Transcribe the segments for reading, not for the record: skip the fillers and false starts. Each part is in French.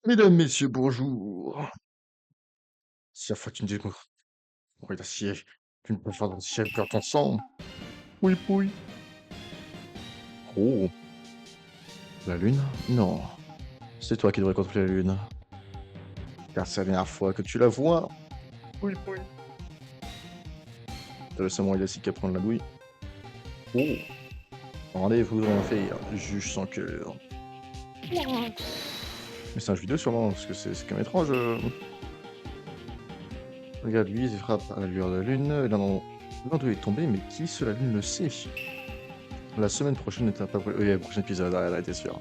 Mesdames, messieurs, bonjour. Chaque fois que tu me dis qu'on oui, d'acier, tu ne peux pas d'acier perdre ton sang. Oui, oui. Oh, la lune? Non, c'est toi qui devrais contrôler la lune, car c'est la dernière fois que tu la vois. Oui, oui. T'as le samouraï d'acier qui va prendre la douille. Oh, rendez-vous dans l'enfer, juge sans cœur. Mais c'est un jeu vidéo sûrement, parce que c'est quand même étrange. Regarde, lui, il frappe à la lueur de la lune. L'un d'eux est tombé, mais qui sur la lune le sait? La semaine prochaine n'est pas prêt. Oui, le prochain épisode, elle a été sûr.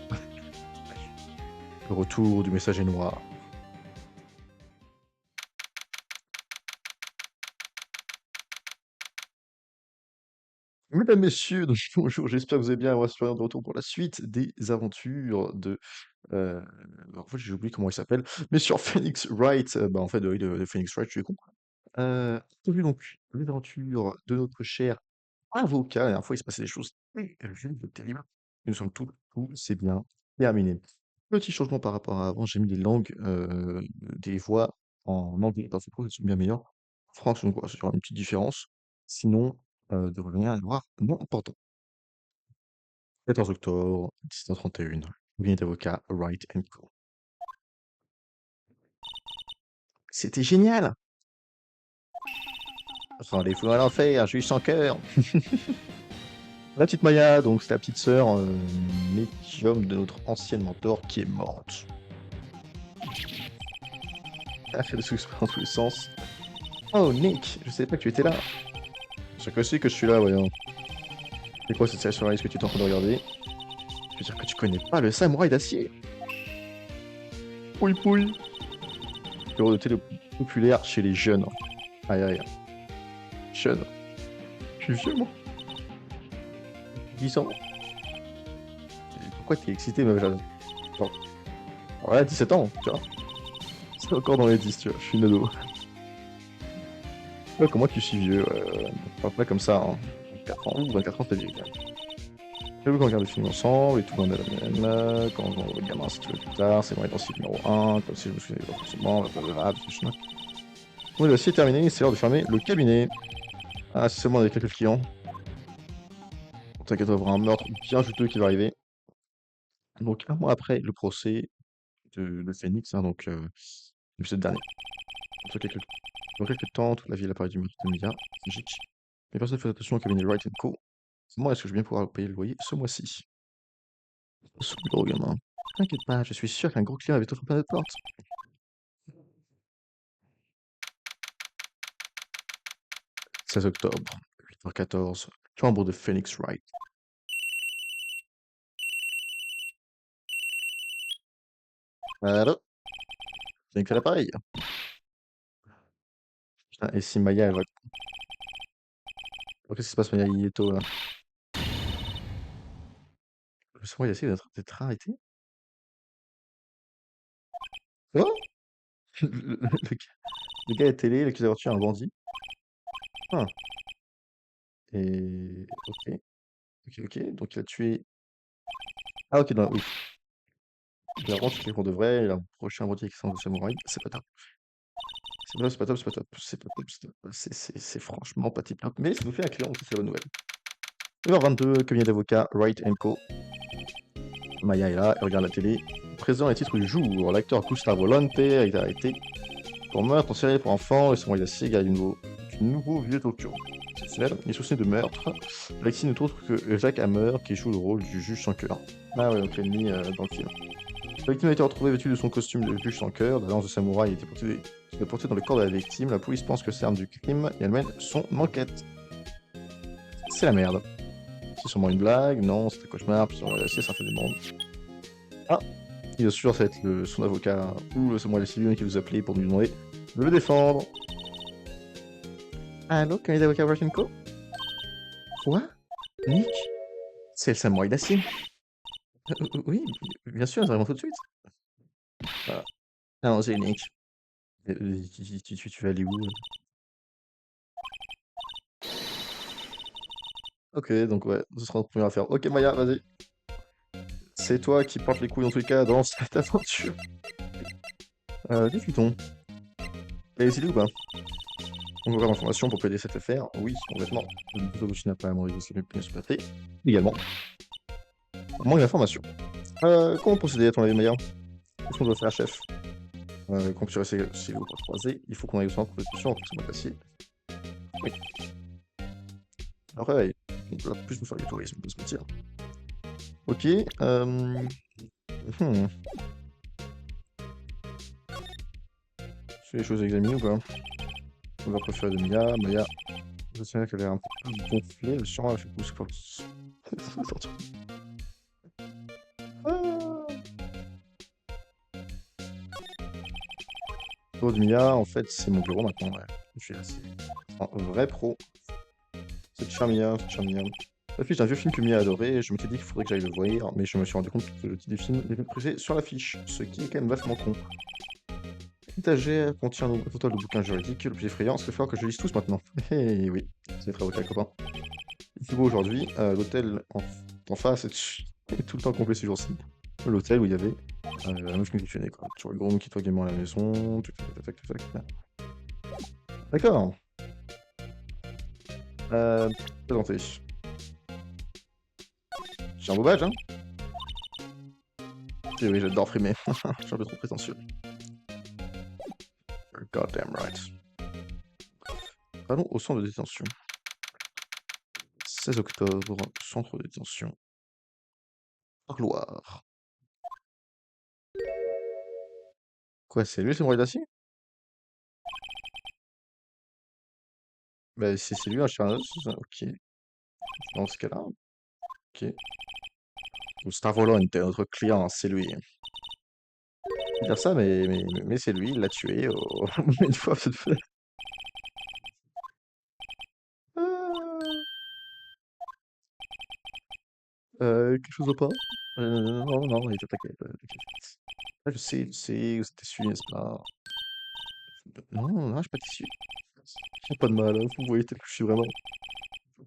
Le retour du messager noir. Mesdames, messieurs, donc bonjour, j'espère que vous allez bien. Moi, c'est de retour pour la suite des aventures de. euh, En fait, j'ai oublié comment il s'appelle. Mais sur Phoenix Wright, bah, en fait, oui, de Phoenix Wright, je suis con. On a vu donc les aventures de notre cher avocat. La dernière fois, il se passait des choses terribles. Nous sommes tout, c'est bien terminé. Petit changement par rapport à avant, j'ai mis les langues, des voix en anglais parce que je trouve qu'elles sont bien meilleures. En France, donc voilà, c'est une petite différence. Sinon, de rien à voir d'important. 14 octobre, 17h31, cabinet d'avocat Wright& Co. C'était génial! Rendez-vous à l'enfer, juge sans cœur. La petite Maya, donc c'est la petite sœur, médium de notre ancienne mentor qui est morte. Elle a fait des expériences dans tous les sens. Oh Nick, je savais pas que tu étais là. C'est que si que je suis là, voyons. C'est quoi cette série sur Ice que tu es en train de regarder? Je veux dire que tu connais pas le samouraï d'acier. Pouille pouille. Héros de télé populaire chez les jeunes. Aïe aïe. Jeune. Je suis vieux moi. 10 ans. Et pourquoi t'es excité meuf jeune? Genre, ouais, 17 ans, tu vois. C'est encore dans les 10, tu vois. Je suis une ado. Ouais, comment tu suis vieux? Pas comme ça, hein. 4 ans, 24 ans, t'es vieux quand même. J'avoue qu'on regarde le film ensemble et tout le monde est la même. Quand on voit le gamin, si tu veux plus tard, c'est moi dans le numéro 1, comme si je me souvenais pas forcément, blablabla, tout ce bon, le dossier est terminé, c'est l'heure de fermer le cabinet. Ah, c'est seulement avec quelques clients. T'inquiète, on va avoir un meurtre bien juteux qui va arriver. Donc, un mois après le procès de Phoenix, hein, donc, l'épisode dernier. Dans quelques, dans quelques temps, toute la ville apparaît du meurtre de Mia, logique. Mais personne ne fait attention au cabinet Wright Co. Comment est-ce que je vais bien pouvoir payer le loyer ce mois-ci? Ce gros gamin. T'inquiète pas, je suis sûr qu'un gros client avait toujours plein de portes. 16 octobre, 8h14, chambre de Phoenix Wright. Allô? C'est que l'appareil. Putain, et si Maya, elle va. Oh, qu'est-ce qui se passe, Maya Ieto, là? Le son, il essaie d'être arrêté? Oh! Le gars est télé, l'accusé d'avoir tué un bandit. Ah, et ok, ok, donc il a tué. Ah, ok, oui. Il a vraiment tué quelqu'un de vrai, il a approché un bandit avec son samouraï. C'est pas top. C'est pas top, c'est pas top, c'est pas top, c'est pas top. C'est franchement pas tip top. Mais ça nous fait un client, donc ça, c'est la bonne nouvelle. 9h22, cabinet d'avocat Wright& Co. Maya est là, elle regarde la télé. Présent les titres du jour. L'acteur Gustavo Volante a été arrêté pour meurtre en série pour enfants et son d'acier gars du nouveau vieux Tokyo. Exceptionnel. Il est soupçonné de meurtre. Alexis n'est autre que Jacques Hammer qui joue le rôle du juge sans cœur. Ah ouais, donc l'ennemi dans le film. La victime a été retrouvée vêtue de son costume de juge sans cœur. La lance de samouraï a été portée dans le corps de la victime. La police pense que c'est l'arme du crime et elle mène son enquête. C'est la merde. C'est sûrement une blague. Non, c'est un cauchemar. Puis son d'acier, ça fait des mondes. Ah, il assure ça va être son avocat ou le samouraï civil qui vous appelez pour lui demander de le défendre. Allô, cabinet d'avocat Wright& Co? Quoi? Nick? C'est le samouraï d'acier. Oui, bien sûr, ça remonte tout de suite. Ah, allons-y, Nick. Tu vas aller où? Ok, donc ouais, ce sera notre première affaire. Ok, Maya, vas-y. C'est toi qui portes les couilles dans tous les cas dans cette aventure. Discutons. T'as décidé ou pas? On ouvre l'information pour plaider cette affaire. Oui, complètement. Le Butobushi n'a pas à mourir de ses punitions se passer. Également. Manque d'informations. Comment procéder à ton avis, Maya? Qu'est-ce qu'on doit faire, chef? Capturer ces loups croisés. Il faut qu'on aille au centre de discussion entre ce mot d'acier. Oui. Après, on doit plus nous faire du tourisme, on peut se mentir. Ok. Tu as des choses à examiner ou pas? On va préférer de Maya. Maya, je sais qu'elle est un peu gonflée. Le sur a fait pousser pour le sortir. Bureau de Mia, en fait, c'est mon bureau maintenant. Ouais. Je suis là, c'est un vrai pro. C'est Charmia, c'est Charmia. L'affiche d'un vieux film que Mia a adoré, je m'étais dit qu'il faudrait que j'aille le voir, mais je me suis rendu compte que le titre du film était précisé sur l'affiche, ce qui est quand même vachement con. L'étagère contient un total de bouquins juridiques, le plus effrayant, c'est qu'il va falloir que je lise tous maintenant. Eh oui, c'est très avocat, copain. Il fait beau aujourd'hui, l'hôtel en face est tout le temps complet ces jours-ci. L'hôtel où il y avait la meuf qui me questionnait, quoi. Sur le gros qui toi gaiement à la maison, tac. D'accord. Présenter. J'ai un beau badge, hein? Eh oui, j'adore frimer. Je suis un peu trop prétentieux. You're goddamn right. Allons au centre de détention. 16 octobre, centre de détention. Gloire. Quoi, c'est lui, c'est Samouraï d'acier? Bah, si c'est lui, un Charles, ok. Dans ce cas-là, ok. Gustavo Volonte, notre client, c'est lui. Je veux dire ça, mais c'est lui, il l'a tué une fois, cette fois. Quelque chose ou pas? Non, il t'inquiète, t'inquiète. Ah, je sais, vous êtes déçu, n'est-ce pas? Non, je suis pas déçu. J'ai pas de mal, hein, vous voyez tel que je suis vraiment.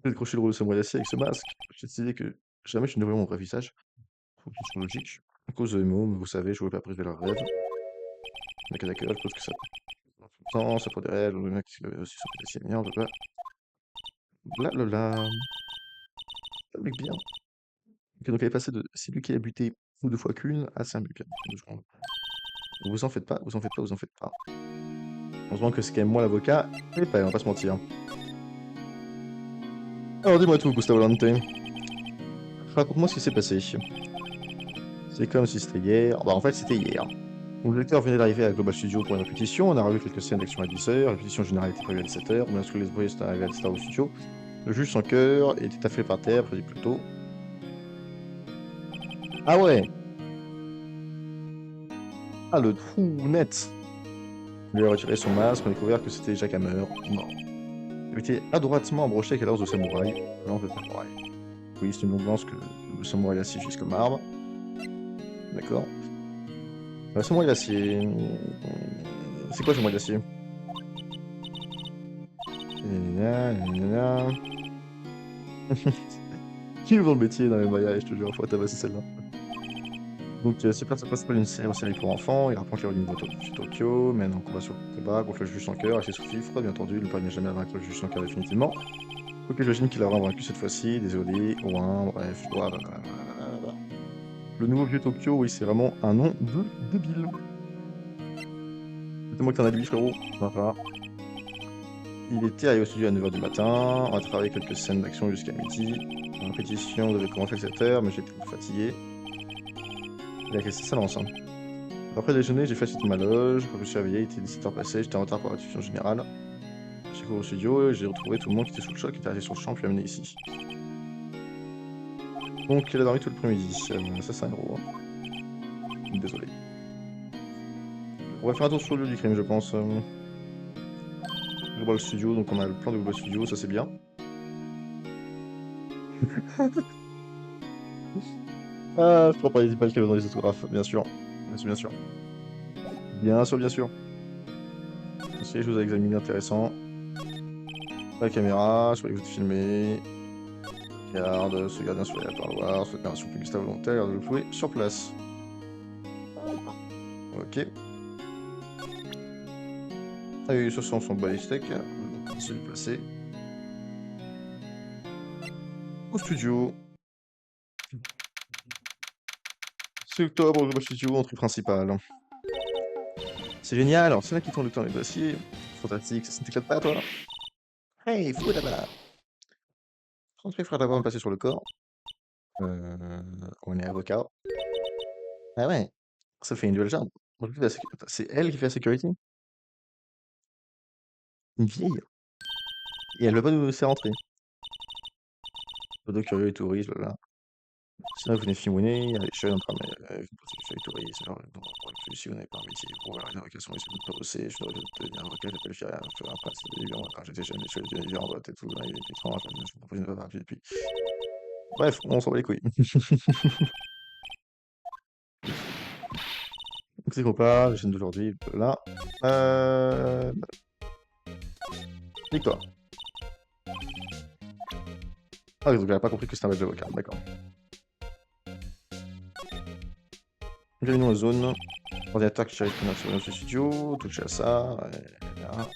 J'ai décroché le rôle de samouraï d'acier avec ce masque. J'ai décidé que jamais je ne verrai mon vrai visage. Faut une question logique. À cause de mes mômes, vous savez, je voulais pas briser leurs rêves. D'accord, je pense que ça. Non, ça pour des rêves, le mec qui aussi samouraï d'acier, merde, blablabla. Le mec bien. Ok, donc elle est passée de c'est lui qui a buté ou deux fois qu'une à 5 buts. Vous en faites pas, vous en faites pas, vous en faites pas. Heureusement que c'est quand même moi l'avocat, et pas, on va pas se mentir. Alors dis-moi tout, Gustavo Lante. Raconte-moi ce qui s'est passé. C'est comme si c'était hier. Bah en fait c'était hier. Donc, le lecteur venait d'arriver à Global Studio pour une répétition. On a revu quelques scènes d'action à 10h. La répétition générale était prévue à 17h. Bien sûr, les employés sont arrivés à 17h au studio. Le juge sans cœur était affalé par terre, prédit plus tôt. Ah ouais! Ah le trou net! Il lui a retiré son masque, on a découvert que c'était Jack Hammer, mort. Il était adroitement embroché avec la lance de samouraï. Lance de samouraï. Oui, c'est une longue lance que le samouraï d'acier jusque marbre. D'accord. Le samouraï d'acier. C'est quoi le samouraï d'acier? Qui nous vend le métier dans les Maya, je te jure, faut tabasser celle-là. Donc, c'est pas principal une série pour enfants, il rapproche l'héroïne de Tokyo, mène un combat sur le combat, gonfle le juge sans cœur, et ses sous-fifres, bien entendu, il ne parvient jamais à vaincre le juge sans cœur définitivement. Ok, j'imagine qu'il aura vaincu cette fois-ci, désolé, ouin, bref, blablabla. Le nouveau vieux Tokyo, oui, c'est vraiment un nom de débile. C'est moi que t'en as lui, frérot. Voilà. Il était arrivé au studio à 9h du matin, on a travaillé quelques scènes d'action jusqu'à midi. La répétition devait commencer à 7h, mais j'étais fatigué. Il a cassé sa lance, hein. Après le déjeuner, j'ai fait ma loge, quand je me suis réveillé, il était 17h passé, j'étais en retard pour la discussion générale. J'ai couru au studio et j'ai retrouvé tout le monde qui était sous le choc, qui était resté sur le champ, puis amené ici. Donc il a dormi tout l'après-midi, ça c'est un héros, hein. Désolé. On va faire un tour sur le lieu du crime, je pense. Global Studio, donc on a le plan de Global Studio, ça c'est bien. Ah, je crois pas, n'hésite pas à le caler dans les autographes, bien sûr. Bien sûr. Bien sûr. Aussi, les choses à examiner intéressant. La caméra, sur les vous filmer. Garde, ce gardien sur les parloirs, cette narration publicitaire volontaire, de le jouer sur place. Ok. Ah oui, ça, on s'en bat les steaks. On s'est déplacé au studio. C'est octobre, le studio, entrée principale. C'est génial, alors c'est là qui tourne le temps les dossiers. Fantastique, ça ne t'éclate pas, toi? Hey, fou là-bas! Rentrez, frère, d'abord me passer sur le corps. On est avocat. Ah ouais, ça fait une nouvelle jambe. En plus, attends, c'est elle qui fait la sécurité? Une vieille? Et elle veut pas nous laisser rentrer. Dodo curieux et touriste, là. C'est là, vous venez filmonner, allez, jeune, enfin, mais vous posez les feuilles touriste, alors, donc, si vous n'avez pas un métier, pour la révocation, et si vous ne pas bosser, je devrais devenir avocat, j'appelle Firia, après, c'est évident, quand j'étais jeune, je suis devenu en vote et tout, là, il était étrange, je me propose une papa, puis. Bref, on s'en bat les couilles. Donc, c'est qu'on parle, les chaînes d'aujourd'hui, là. Victoire. Ah, donc elle a pas compris que c'était un badge d'avocat, d'accord. Réunion en zone. Ordinateur qui cherche sur notre studio, toucher à ça. Là.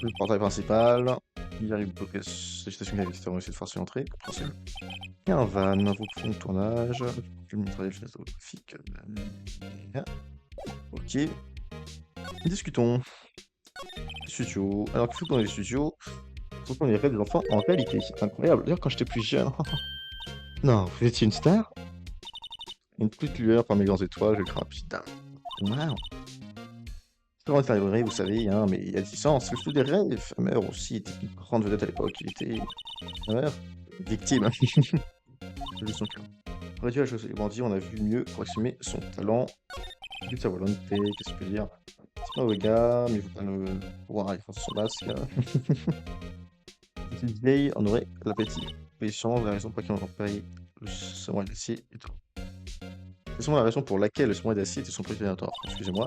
Le portail principal. Il arrive bloqué sollicitation d'investisseurs, on essaie de forcer l'entrée. Potentiel. Il y a un van, un fond de tournage. Le mitrailleur photographique. Ok. Discutons. Studio. Alors qu'il faut dans les studios, faut qu'on les rêve des enfants en réalité. C'est incroyable. D'ailleurs, quand j'étais plus jeune. Non, vous étiez une star? Une petite lueur par mes grandes étoiles, je crains. Putain. Waouh. C'est vraiment la librairie, vous savez, hein, mais il y a 10 ans, c'est le studio des rêves. Hammer aussi était une grande vedette à l'époque. Il était. Hammer, victime. De son cœur. Réduit à la chose grandi, on a vu mieux pour exprimer son talent. Vu sa volonté, qu'est-ce que je peux dire? C'est pas un mauvais gars, mais il faut pas le voir il faut son masque. Petite vieille, on aurait l'appétit. Péchant, la raison pour laquelle on paye le samouraï d'acier et tout. C'est sûrement la raison pour laquelle le samouraï d'acier était son président. Excusez-moi.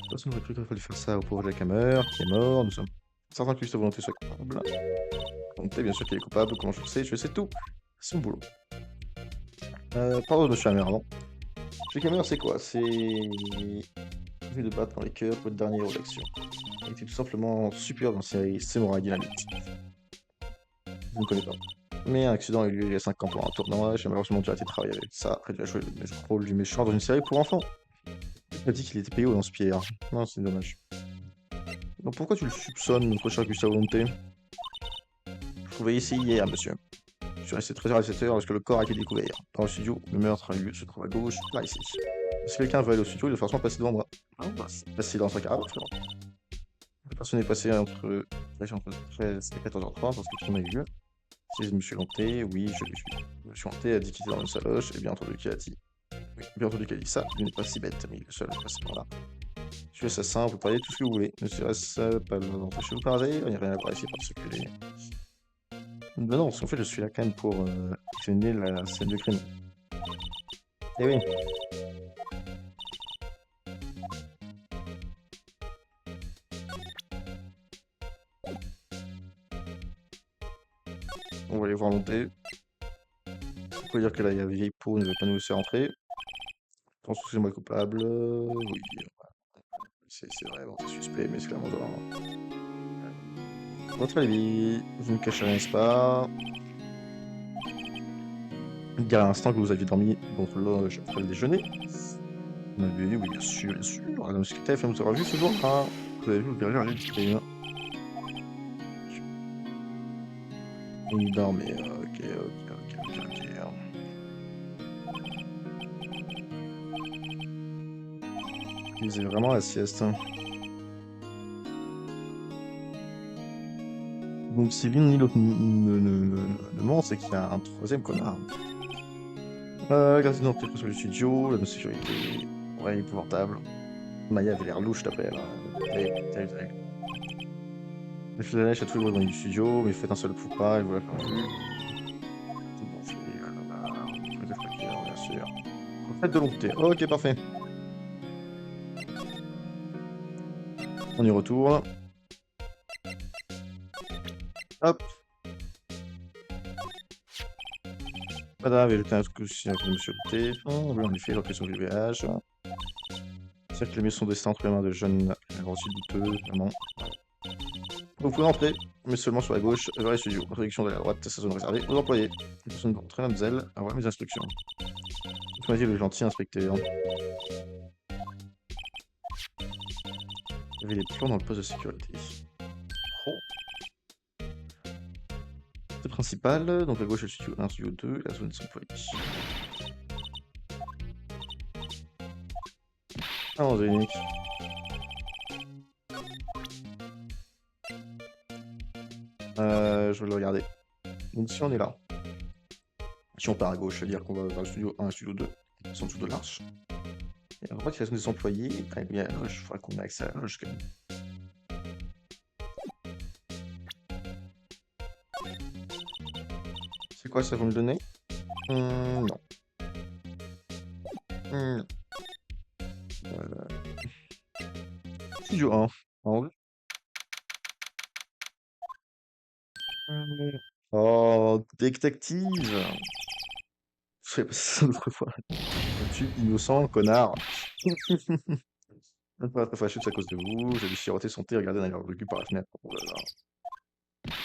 Personne n'aurait cru qu'il fallait faire ça au pauvre Jack Hammer, qui est mort. Nous sommes certains que sa volonté soit coupable. Volonté, bien sûr qu'il est coupable. Comment je sais tout. C'est son boulot. Pardon, monsieur Hammer, non. Jack Hammer, c'est quoi? C'est. Vu de battre dans les cœurs pour le dernier héros d'action. Il était tout simplement super dans la série Samurai Dynamite. Je ne connais pas. Mais un accident a eu lieu il y a 5 ans pour un tournoi. J'ai malheureusement dû arrêter de travailler avec ça. Après, il a joué le rôle du méchant dans une série pour enfants. Il a dit qu'il était payé au lance-pierre. Non, c'est dommage. Donc pourquoi tu le soupçonnes, notre cher Gustave Volonté? Je trouvais ici hier, monsieur. Je suis resté 13h à 7h lorsque le corps a été découvert. Dans le studio, le meurtre a eu lieu, se trouve à gauche, là, ici. Si quelqu'un veut aller au studio, il doit forcément passer devant moi. Ah, bah, c'est passé dans sa carrière, frérot. Personne n'est passé entre 13 et 14h30 lorsque le film a eu lieu. Si je me suis hanté, oui, je l'ai suivi. Je me suis hanté, a dit qu'il était dans une saloche, et bien entendu qu'il a dit. Oui, bien entendu qu'il a dit ça, il n'est pas si bête, mais il est le seul à passer par là. Je suis assassin, vous parlez tout ce que vous voulez. Ne serait-ce pas d'empêcher vous parler, il n'y a rien à voir ici pour circuler. Non, parce qu'en fait, je suis là quand même pour examiner la scène de crime. Eh oui. On va aller voir monter. On peut dire que là, il y a vieille peau, ne veut pas nous laisser rentrer. Je pense que c'est moi le coupable. Oui, c'est vrai, bon, c'est suspect, mais c'est clairement genre. Votre avis, vous ne cachez rien, n'est-ce pas? Il y a un instant que vous aviez dormi dans le loge après le déjeuner. On a vu, oui, bien sûr, bien sûr. La secrétaire fait nous aura vu ce jour-là. Vous avez vu le berger aller du crime. Il dormait, ok. Il faisait vraiment la sieste. Donc si l'une ni l'autre ne ment, c'est qu'il y a un troisième connard. Gardien d'entrée sur le studio, la sécurité, ouais, épouvantable. Maya avait l'air louche, t'appelles. Terrible. Elle fait la lèche à tous les voisins du studio, mais faites un seul fou pas, et voilà comme vu. Tout bon fait, bien sûr. Faites de l'onté, ok, parfait. On y retourne. Hop. Madame avait jeté un coup sur monsieur le téléphone. Oui, en effet, l'occasion du VH. C'est-à-dire qu'il a mis son destin entre les mains de jeunes rendus douteux, vraiment. Vous pouvez entrer, mais seulement sur la gauche, vers les studios. Introduction de la droite, sa zone réservée aux employés. Les personnes vont très mademoiselle, avoir mes instructions. Vous m'avez dit le gentil inspecteur. Il y avait des plans dans le poste de sécurité. Oh. C'est principal, donc à gauche le studio 1, studio 2, la zone des employés. Allons-y. Je vais le regarder. Donc si on est là, si on part à gauche, c'est-à-dire qu'on va vers le studio 1 et le studio 2, c'est en dessous de l'arche. Et à droite, il y a la zone des employés, et il y a la loge, il faudra qu'on ait accès à la loge quand même. C'est quoi ça, vous me le donnez? Non. Non. Studio 1. Angle. Oh, détective! Je fais passer ça l'autre fois. Un tube innocent, connard. Même pas très fâché, c'est à cause de vous. J'ai dû siroter son thé et regarder dans le cul par la fenêtre. Oh là là.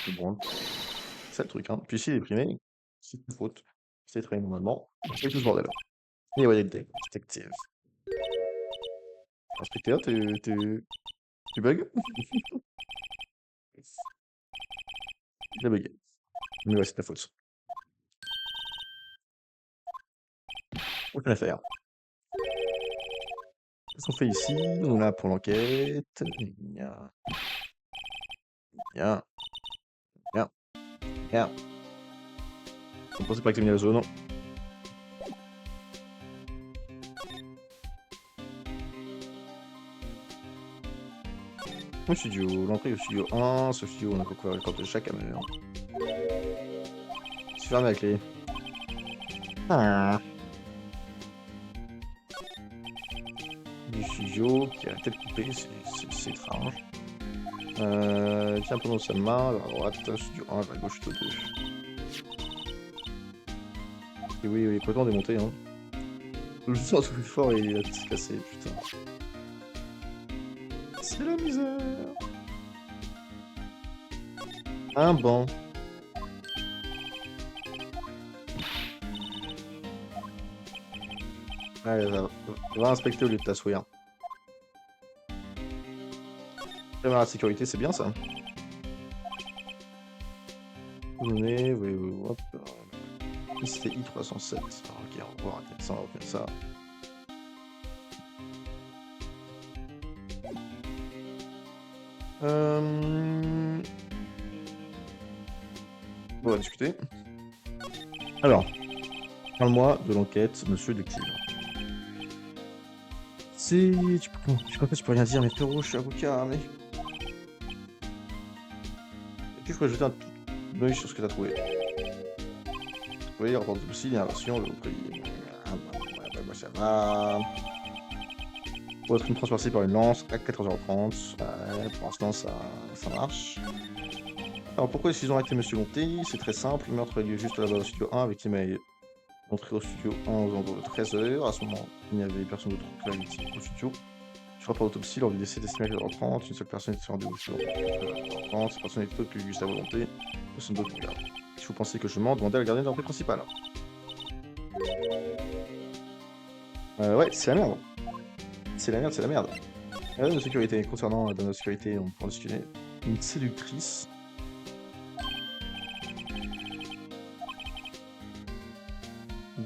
C'est bon. C'est le truc, hein. Puis s'il est primé, c'est une faute. C'est très normalement. C'est tout ce bordel. Et ouais, détective. Inspecteur, tu bugs? Il a bugué. Mais ouais, c'est ta faute. Aucune affaire. Qu'est-ce qu'on fait ici? On est là pour l'enquête. Bien. Bien. Bien. Bien. On pensait pas examiner la zone. Au studio, l'entrée au studio 1, ce studio on a couvert le corps de chaque caméra. C'est fermé la clé. Ah. Du studio qui a la tête coupée, c'est étrange. Tiens un peu dans sa main, vers la droite, studio 1, vers la gauche, studio 2. Et oui, il est complètement démonté, hein. Le sens plus fort et il a tout cassé, putain. C'est la misère. Un banc. Allez, va inspecter au lieu de t'asseoir. Caméra de sécurité, c'est bien ça. Données, oui, hop. C'était I307. Ok, on va voir à 400, on va ça. On va discuter. Alors, parle-moi de l'enquête, monsieur Détective. C'est... Tu peux rien dire, mais frérot, je suis avocat, mais... Tu pourrais jeter un coup d'œil sur ce que t'as trouvé. Oui, rapport de domicile, inversion, le prix... Ah, bah, ça va... Pour être transpercé par une lance à 14h30. Ouais, pour l'instant, ça marche. Alors, pourquoi est-ce qu'ils ont arrêté Monsieur Monté? C'est très simple. Le meurtre a lieu juste là-bas au studio 1, avec victime est entré au studio 1 aux alentours de 13h. À ce moment, il n'y avait personne d'autre que la victime au studio. Je rapport l'autopsie, lors du décès estimé à 14h30. Une seule personne était rendue au studio à 14h30. Cette personne était autre que Gustave Volonté. Personne d'autre ne regarde. Si vous pensez que je mens, demandez à la gardienne de l'entrée principale. Ouais, c'est la merde. C'est la merde, c'est la merde. La dame de sécurité. Concernant la dame de sécurité, on peut en discuter. Une séductrice.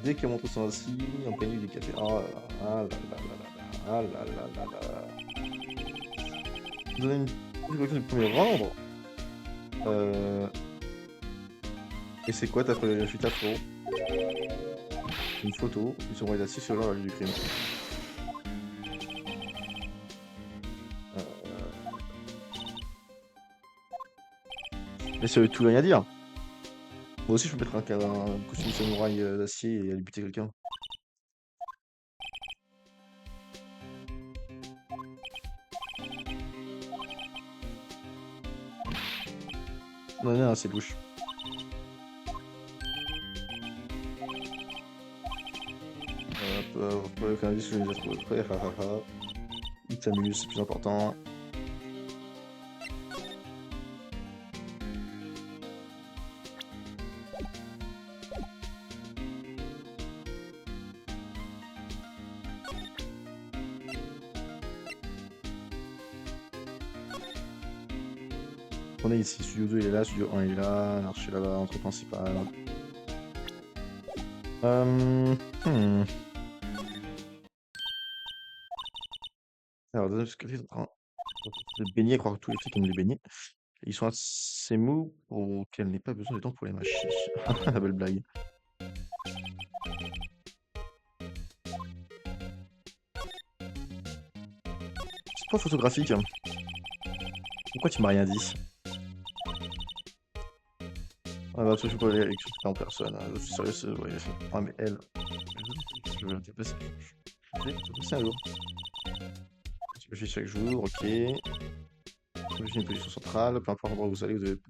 Dès qu'elle montre son assis, on paye du café. Oh là là là là là là là là là. Donner une collection du premier rendre. Et c'est quoi ta fuite afro? Une photo, ils sont assis sur leur lieu du crime. Mais ça veut tout rien dire. Moi aussi je peux mettre un costume samouraï d'acier et aller buter quelqu'un. Non, non, c'est louche. Pour aucun indice, je les ai trouvés prêts, hahaha. Il t'amuse, c'est plus important. On est ici, studio 2 il est là, studio 1 il est là, l'archer là-bas, entrée principale. Hmm. Alors, deuxième secrétaire est en train de baigner, croire que tous les flics aiment les beignets. Ils sont assez mous pour qu'elle n'ait pas besoin de temps pour les mâcher. La belle blague. C'est pas photographique. Pourquoi tu m'as rien dit? Ah bah, je peux aller avec en personne. Je suis sérieux, ouais. Ah, mais elle. Je vais te passer. Je vais te passer un jour. Tu me fais chaque jour, ok. J'ai une position centrale, peu importe l'endroit où vous allez, vous devez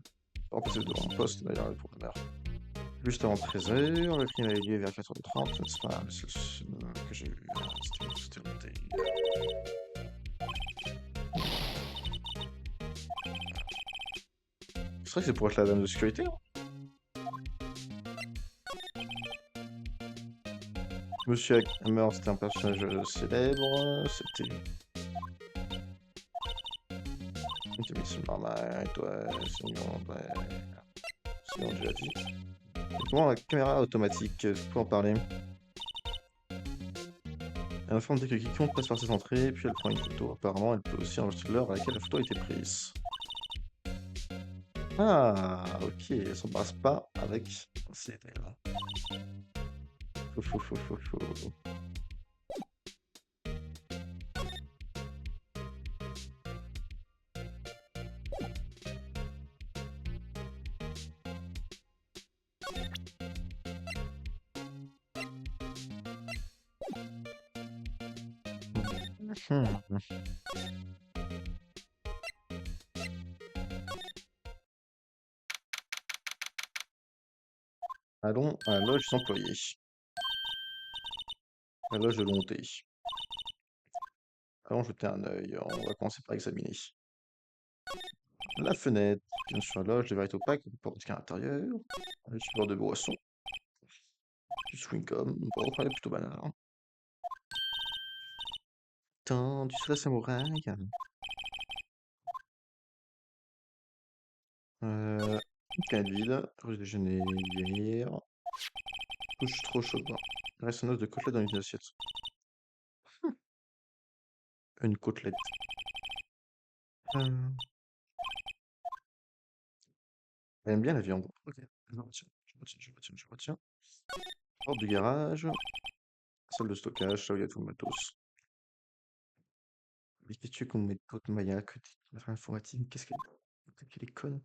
remplacer devant un poste, d'ailleurs, pour l'honneur. Juste avant 13h, le crime avait lieu vers 4h30, n'est-ce pas? Le seul que j'ai vu, c'était noté. C'est vrai que c'est pour être la dame de sécurité, hein. Monsieur Hammer, c'était un personnage célèbre, c'était... C'était Miss Marmite, toi, sinon, sinon j'ai dit. Comment la caméra automatique, tu peux en parler? Elle informe dès que quiconque passe par cette entrée, puis elle prend une photo. Apparemment, elle peut aussi enregistrer l'heure à laquelle la photo a été prise. Ah, ok, elle s'embarrasse pas avec ces détails-là. Fou. Hmm. Allons à la loge des employés. La loge de Lonté. Allons jeter un œil. On va commencer par examiner. La fenêtre. Bien sûr, la loge, les verres opaques, on peut pas rentrer à l'intérieur. Le support de boisson. Du chewing-gum. Bon, ouais, plutôt banal, hein. Tant du soda samouraï. Une canette vide. Rue déjeuner hier. Touche trop chaude. Il reste un os de côtelette dans une assiette. Une côtelette. Euh, Elle aime bien la viande. Ok. Je retiens. Porte du garage. Salle de stockage, là où il y a tout le matos. Mais qu'est-ce que tu veux qu'on mette d'autre Maya que informatique? Qu'est-ce qu'elle est conne?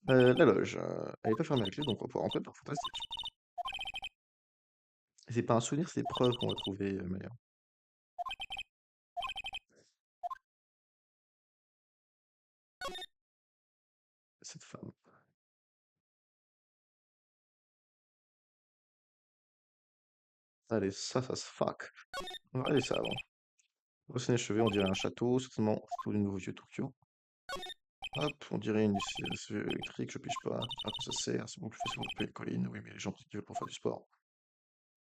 La loge. Elle est pas fermée à clé, donc on va pouvoir rentrer dedans. Fantastique. C'est pas un souvenir, c'est des preuves qu'on va trouver, Maya. Cette femme. Allez, ça se fuck. On va aller ça avant. Rosser les cheveux, on dirait un château, certainement pour une nouvelle vieux Tokyo. Hop, on dirait une CV électrique, je pige pas. À quoi ça sert? C'est beaucoup plus facile pour couper les collines. Oui, mais les gens qui veulent pour faire du sport.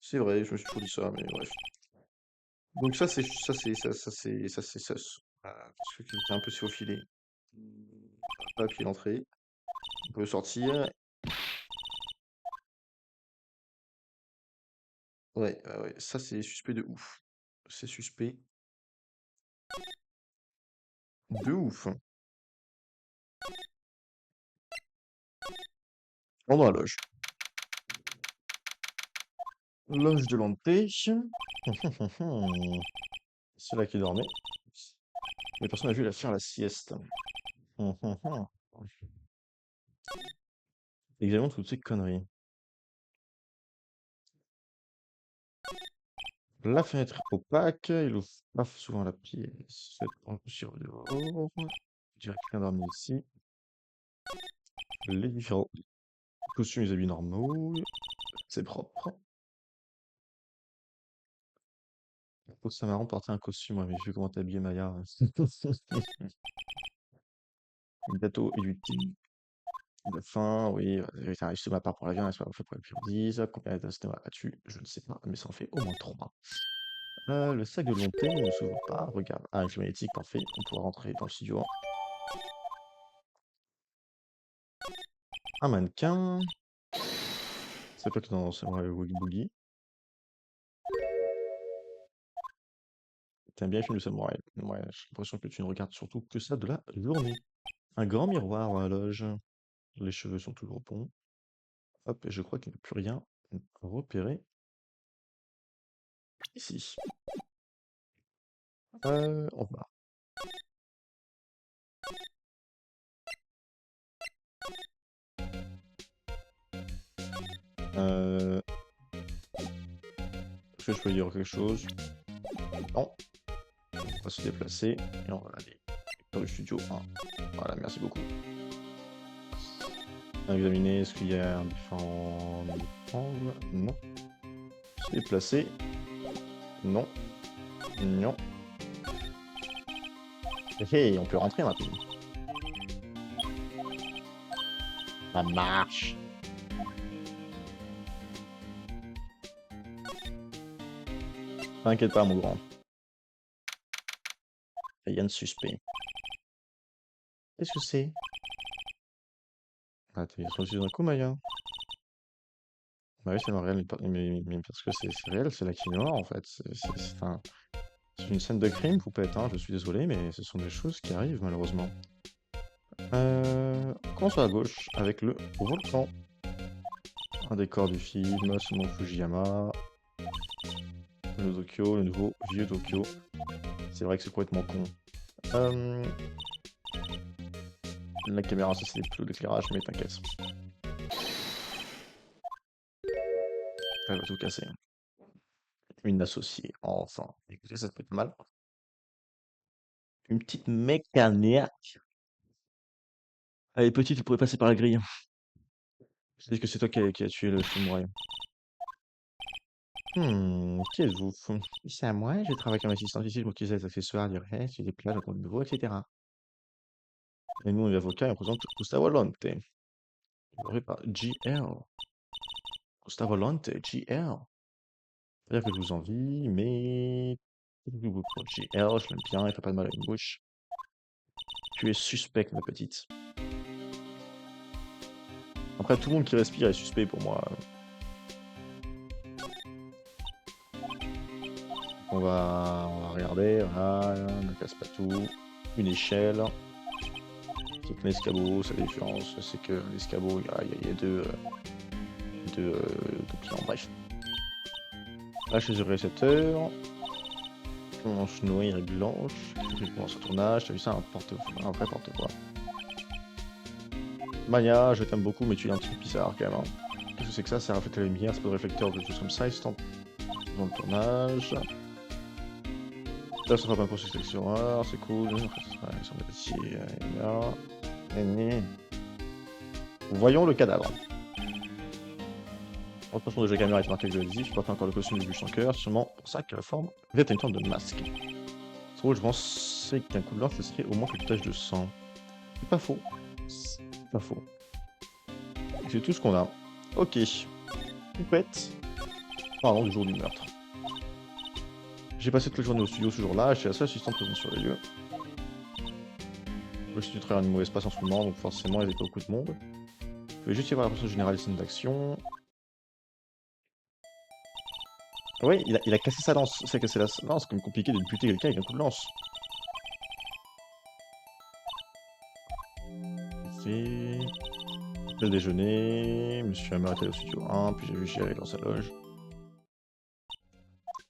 C'est vrai, je me suis toujours dit ça, mais bref. Donc ça c'est sus. Parce que t'es un peu faufilé. Pas appuyer l'entrée. On peut sortir. Ouais, ça c'est suspect de ouf. C'est suspect de ouf. On dans la loge. Loge de l'Anté. C'est là qu'il dormait. Mais personne n'a vu la faire la sieste. Examinons toutes ces conneries. La fenêtre est opaque, il ouvre pas souvent la pièce. On peut sur dehors. Je dirais quelqu'un dormi ici. Les différents costumes et habits normaux. C'est propre. Je trouve ça marrant de porter un costume, ouais, mais vu comment t'es habillée, Maya. Du gâteau et du thé. De faim, oui, c'est un riche de ma part pour la viande, c'est pas fait pour la friandise. Combien d'estomac as-tu? Je ne sais pas, mais ça en fait au moins 3. Le sac de long thé ne s'ouvre pas. Regarde. Ah, une clé magnétique, parfait. On pourra rentrer dans le studio. Un mannequin. Ça peut être dans Woogie Boogie. T'aimes bien les films de samouraï? Ouais, j'ai l'impression que tu ne regardes surtout que ça de la journée. Un grand miroir dans la loge. Les cheveux sont toujours bons. Hop, et je crois qu'il n'y a plus rien à repérer ici. On va. Euh, est-ce que je peux dire quelque chose? Non. On va se déplacer et on va aller dans le studio 1. Voilà, merci beaucoup. Examiner, est-ce qu'il y a un différent angle? Non. Se déplacer? Non. Non. Hé, on peut rentrer maintenant. Ça marche. T'inquiète pas, mon grand. Rien de suspect. Qu'est-ce que c'est? Ah, t'es sorti d'un coup, Maya? Bah oui, c'est réel, mais parce que c'est réel, c'est la quinoa en fait. C'est une scène de crime, poupette, hein, je suis désolé, mais ce sont des choses qui arrivent malheureusement. On commence à gauche avec le volcan. Un décor du film, c'est mon Fujiyama. Le Tokyo, le nouveau vieux Tokyo. C'est vrai que c'est complètement con. La caméra, ça c'est plutôt l'éclairage, mais t'inquiète. Elle va tout casser. Une associée, enfin. Écoutez, ça peut être mal. Une petite mécaniaque. Elle est petite, elle pourrait passer par la grille. C'est que c'est toi qui a tué le samouraï. Qui êtes-vous? C'est à moi, je travaille comme assistant ici, je m'occupe des accessoires, du reste, des plages, de nouveau, etc. Et nous, on est avocats et on présente Gustavo Lante. Développé par GL. Gustavo Lante, GL. C'est-à-dire que je vous envie, mais... Pour GL, je l'aime bien, il fait pas de mal à une bouche. Tu es suspect, ma petite. Après, tout le monde qui respire est suspect pour moi. On va regarder, voilà, ne casse pas tout. Une échelle. C'est un escabeau, sa différence, c'est que l'escabeau, il y a deux clients, bref. Là, je suis sur récepteur. Manche noire et blanche. Je commence un tournage, t'as vu ça, un vrai porte-voix. Maya, je t'aime beaucoup, mais tu es un truc bizarre quand même. Hein. Qu'est-ce que c'est que ça? C'est refléter la lumière, c'est pas de réflecteur ou quelque chose comme ça, ils sont dans le tournage. Là, ça fera pas pour sélection, c'est cool. Ils sont des petits, là. Voyons le cadavre. Attention de jeu caméra est marqué explosif, je porte encore le costume du bûche en cœur, sûrement pour ça que la forme vient une forme de masque. C'est drôle, je pensais qu'un coup de lance, ce serait au moins quelques taches de sang. C'est pas faux. C'est pas faux. C'est tout ce qu'on a. Ok. Poupette. Pardon, du jour du meurtre. J'ai passé toute la journée au studio ce jour-là, je suis la seule assistante présente sur les lieux. Le studio travaille dans une mauvaise passe en ce moment, donc forcément il y avait pas beaucoup de monde. Je vais juste y avoir la personne générale des scènes d'action. Oui, il a cassé sa lance. C'est cassé la lance, c'est comme compliqué de buter quelqu'un avec un coup de lance. C'est... Le déjeuner, monsieur Hammer était au studio 1, puis j'ai vu Jerry dans sa loge.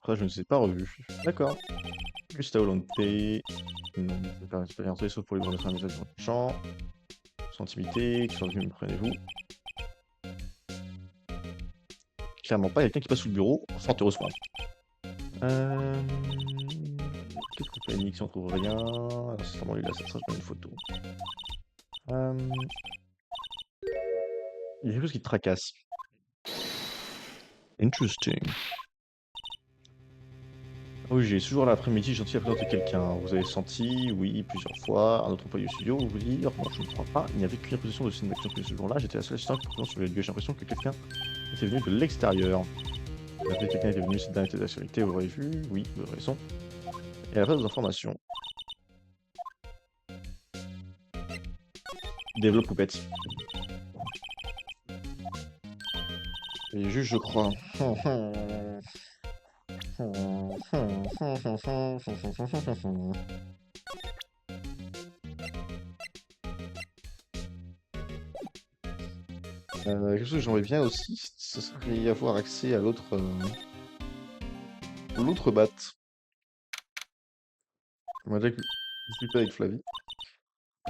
Après, je ne sais pas revu. D'accord. Gustavo Lante. Non, je ne peux pas rentrer sauf pour les grands de messages dans le champ. Sans intimité, qui sont venus me prenez-vous. Clairement pas quelqu'un qui passe sous le bureau, fort heureusement. Qu'est-ce qu'on fait, Nick, si on trouve rien? Alors, c'est vraiment lui là, ça sera une photo. Il y a quelque chose qui te tracasse. Interesting. Oui, j'ai ce jour-là l'après-midi gentil à présenter quelqu'un. Vous avez senti? Oui, plusieurs fois. Un autre employé du studio, vous dire? Non, je ne crois pas. Il n'y avait qu'une position de scène d'action que ce jour-là. J'étais la seule assistante présente sur les lieux. J'ai l'impression que quelqu'un était venu de l'extérieur. Il y avait quelqu'un était venu, cette dernière était d'actualité, vous l'aurez vu? Oui, vous avez raison. Et après, des informations. Développe poupette. Et juste, je crois. Quelque chose que j'aimerais bien aussi, ce serait avoir accès à l'autre batte. On va dire que discuter avec Flavie.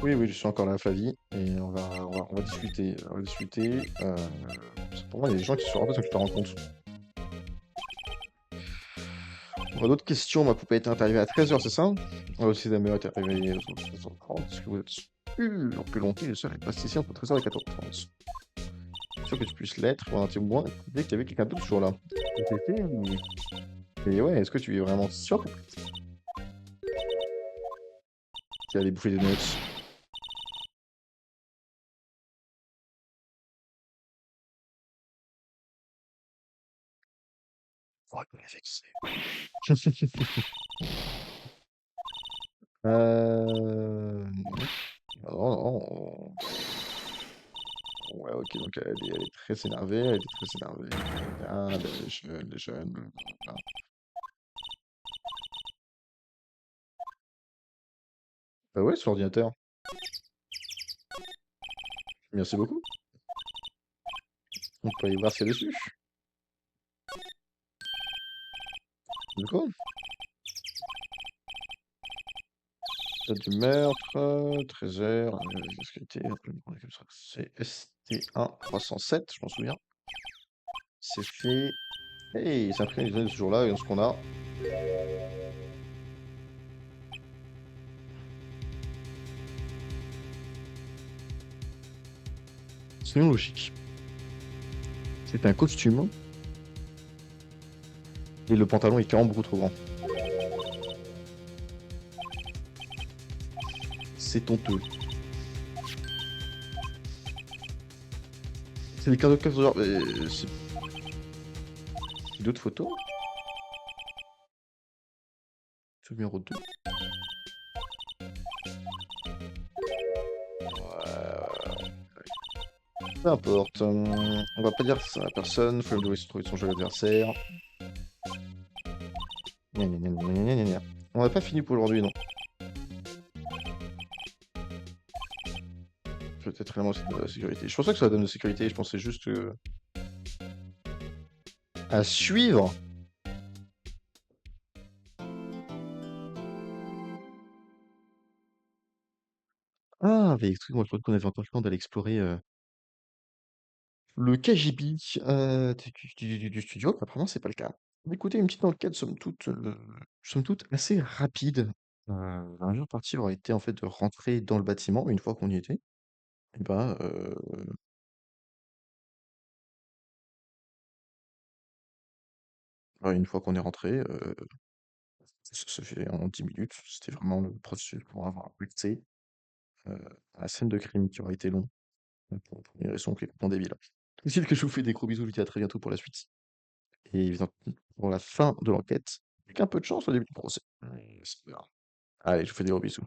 Oui, oui, je suis encore là, Flavie, et on va discuter. On va discuter. Parce que pour moi, il y a des gens qui sont en fait, que tu te rends compte. On a d'autres questions. Ma poupée est arrivée à 13h, c'est ça? Aussi, la meilleure est arrivée à 13h30. Est-ce que vous êtes sûr que l'oncle seul est passé ici entre 13h et 14h30? Sûr que tu puisses l'être pour un témoin dès qu'il y avait quelqu'un d'autre toujours là. Oui. Et ouais, est-ce que tu es vraiment sûr qu'il allait bouffer des notes? Oh, il est vexé. Non. Non, non. Ouais, ok, donc elle est très énervée, elle était très énervée. Ah, les jeunes, blablabla. Bah ouais, sur l'ordinateur. Merci beaucoup. On peut aller voir ce qu'il y a dessus. De quoi? Date du meurtre, 13h, fiscalité, c'est ST1 307, je m'en souviens. C'est fait. Hey, c'est imprimé les données de ce jour-là, et ce qu'on a. C'est logique. C'est un costume, et le pantalon est carrément beaucoup trop grand. C'est honteux. C'est des cartes de genre. C'est d'autres photos? Numéro 2. Peu importe. On va pas dire ça à personne. Faut devait se trouver son jeu adversaire. Gna, gna, gna, gna, gna, gna, gna. On n'a pas fini pour aujourd'hui, non. Peut-être vraiment c'est de la sécurité. Je pense pas que ça donne de sécurité. Je pensais juste à suivre. Ah, avec truc, moi je crois qu'on avait encore le temps d'aller explorer le KGB du studio. Apparemment, c'est pas le cas. Écoutez, une petite enquête, somme toute assez rapide. La majeure partie aurait été en fait de rentrer dans le bâtiment une fois qu'on y était. Et bah, une fois qu'on est rentré, ça se fait en 10 minutes. C'était vraiment le processus pour avoir accès euh, à la scène de crime qui aurait été long. Pour une raison qui est complètement débile. Difficile que je vous fais des gros bisous, je vous dis à très bientôt pour la suite. Et évidemment, pour la fin de l'enquête, avec un peu de chance au début du procès. C'est pas grave. Allez, je vous fais des gros bisous.